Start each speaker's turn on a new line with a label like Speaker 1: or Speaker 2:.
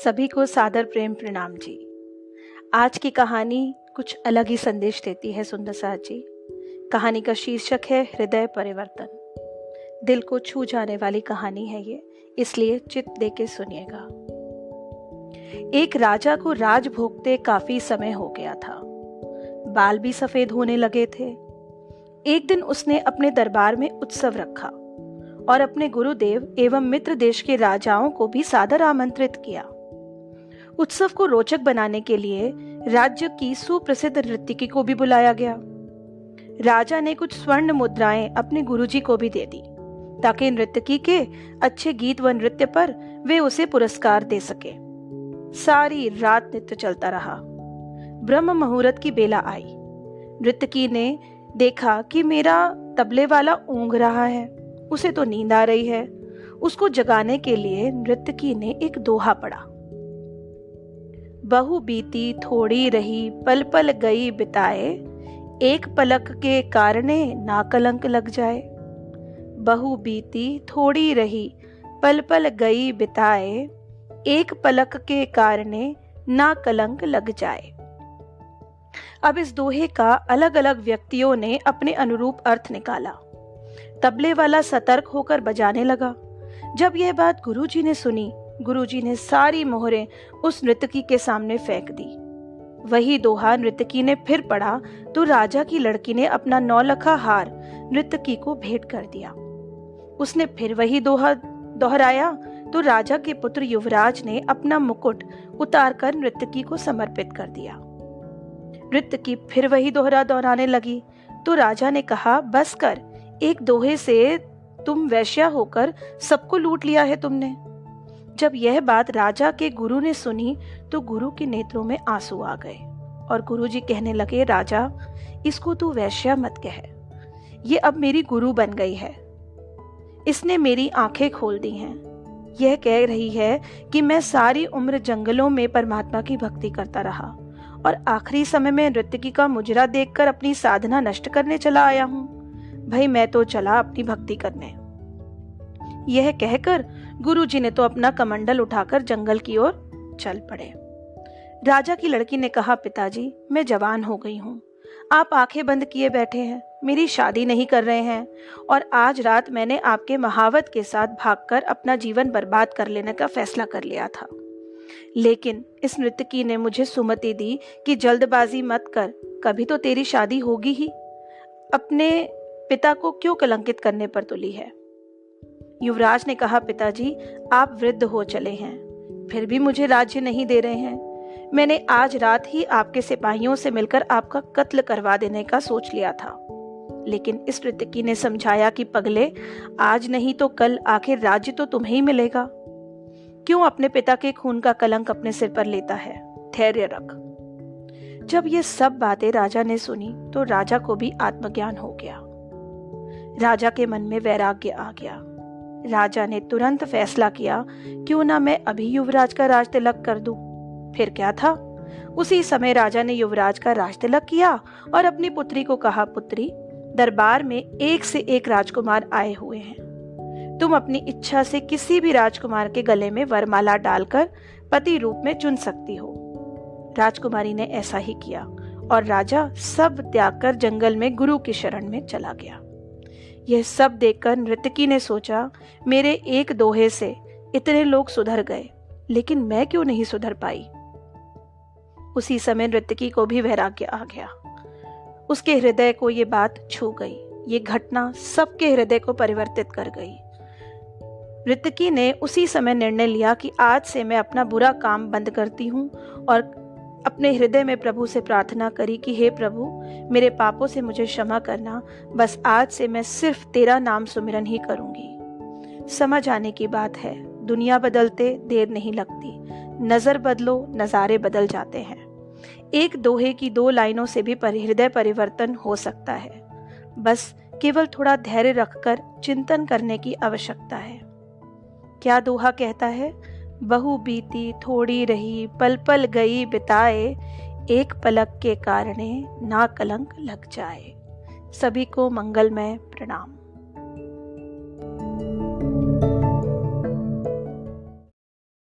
Speaker 1: सभी को सादर प्रेम प्रणाम जी। आज की कहानी कुछ अलग ही संदेश देती है सुंदर साथ जी। कहानी का शीर्षक है हृदय परिवर्तन। दिल को छू जाने वाली कहानी है ये, इसलिए चित्त दे के सुनिएगा। एक राजा को राज भोगते काफी समय हो गया था। बाल भी सफेद होने लगे थे। एक दिन उसने अपने दरबार में उत्सव रखा और अपने गुरुदेव एवं मित्र देश के राजाओं को भी सादर आमंत्रित किया। उत्सव को रोचक बनाने के लिए राज्य की सुप्रसिद्ध नर्तकी को भी बुलाया गया। राजा ने कुछ स्वर्ण मुद्राएं अपने गुरुजी को भी दे दी ताकि नर्तकी के अच्छे गीत व नृत्य पर वे उसे पुरस्कार दे सके। सारी रात नृत्य चलता रहा। ब्रह्म मुहूर्त की बेला आई। नर्तकी ने देखा कि मेरा तबले वाला ऊँघ रहा है, उसे तो नींद आ रही है। उसको जगाने के लिए नर्तकी ने एक दोहा पढ़ा। बहु बीती थोड़ी रही पल पल गई बिताए, एक पलक के कारणे ना कलंक लग जाए। बहु बीती थोड़ी रही पल पल गई बिताए, एक पलक के कारणे ना कलंक लग जाए। अब इस दोहे का अलग अलग व्यक्तियों ने अपने अनुरूप अर्थ निकाला। तबले वाला सतर्क होकर बजाने लगा। जब यह बात गुरुजी ने सुनी, गुरुजी ने सारी मोहरें उस नर्तकी के सामने फेंक दी। वही दोहा नर्तकी ने फिर पढ़ा तो राजा की लड़की ने अपना 9 लखा हार नर्तकी को भेंट कर दिया। उसने फिर वही दोहा दोहराया तो राजा के पुत्र युवराज ने अपना मुकुट उतारकर नर्तकी को समर्पित कर दिया। नर्तकी फिर वही दोहरा दोहराने लगी तो राजा ने कहा, बस कर, एक दोहे से तुम वैश्या होकर सबको लूट लिया है तुमने। जब यह बात राजा के गुरु ने सुनी तो गुरु के नेत्रों में आंसू आ गए और गुरुजी कहने लगे, राजा, इसको तू वैश्या मत कह, ये अब मेरी गुरु बन गई है। इसने मेरी आंखें खोल दी हैं। यह कह रही है कि मैं सारी उम्र जंगलों में परमात्मा की भक्ति करता रहा और आखिरी समय में नर्तकी का मुजरा देखकर अपनी साधना नष्ट करने चला आया हूँ। भाई, मैं तो चला अपनी भक्ति करने। यह कहकर गुरुजी ने तो अपना कमंडल उठाकर जंगल की ओर चल पड़े। राजा की लड़की ने कहा, पिताजी, मैं जवान हो गई हूँ, आप आंखें बंद किए बैठे हैं, मेरी शादी नहीं कर रहे हैं और आज रात मैंने आपके महावत के साथ भागकर अपना जीवन बर्बाद कर लेने का फैसला कर लिया था। लेकिन इस नर्तकी ने मुझे सुमति दी कि जल्दबाजी मत कर, कभी तो तेरी शादी होगी ही। अपने पिता को क्यों कलंकित करने पर तुली है? युवराज ने कहा, पिताजी, आप वृद्ध हो चले हैं, फिर भी मुझे राज्य नहीं दे रहे हैं। मैंने आज रात ही आपके सिपाहियों से मिलकर आपका कत्ल करवा देने का सोच लिया था, लेकिन इस नर्तकी ने समझाया कि पगले, आज नहीं तो कल आखिर राज्य तो तुम्हें ही मिलेगा। क्यों अपने पिता के खून का कलंक अपने सिर पर लेता है? धैर्य रख। जब ये सब बातें राजा ने सुनी तो राजा को भी आत्मज्ञान हो गया। राजा के मन में वैराग्य आ गया। राजा ने तुरंत फैसला किया, क्यों ना मैं अभी युवराज का राज तिलक कर दूं। फिर क्या था, उसी समय राजा ने युवराज का राज तिलक किया और अपनी पुत्री को कहा, पुत्री, दरबार में एक से एक राजकुमार आए हुए हैं। तुम अपनी इच्छा से किसी भी राजकुमार के गले में वरमाला डालकर पति रूप में चुन सकती हो। राजकुमारी ने ऐसा ही किया और राजा सब त्याग कर जंगल में गुरु की शरण में चला गया। यह सब देखकर नर्तकी ने सोचा, मेरे एक दोहे से इतने लोग सुधर गए, लेकिन मैं क्यों नहीं सुधर पाई। उसी समय नर्तकी को भी वैराग्य आ गया। उसके हृदय को ये बात छू गई। ये घटना सबके हृदय को परिवर्तित कर गई। नर्तकी ने उसी समय निर्णय लिया कि आज से मैं अपना बुरा काम बंद करती हूँ और अपने हृदय में प्रभु से प्रार्थना करी कि हे प्रभु, मेरे पापों से मुझे क्षमा करना, बस आज से मैं सिर्फ तेरा नाम सुमिरन ही करूंगी। समझ आने की बात है, दुनिया बदलते देर नहीं लगती। नजर बदलो, नजारे बदल जाते हैं। एक दोहे की 2 लाइनों से भी हृदय परिवर्तन हो सकता है। बस केवल थोड़ा धैर्य रखकर चिंतन करने की आवश्यकता है। क्या दोहा कहता है? बहु बीती थोड़ी रही पल पल गई बिताए, एक पलक के कारणे ना कलंक लग जाए। सभी को मंगलमय प्रणाम।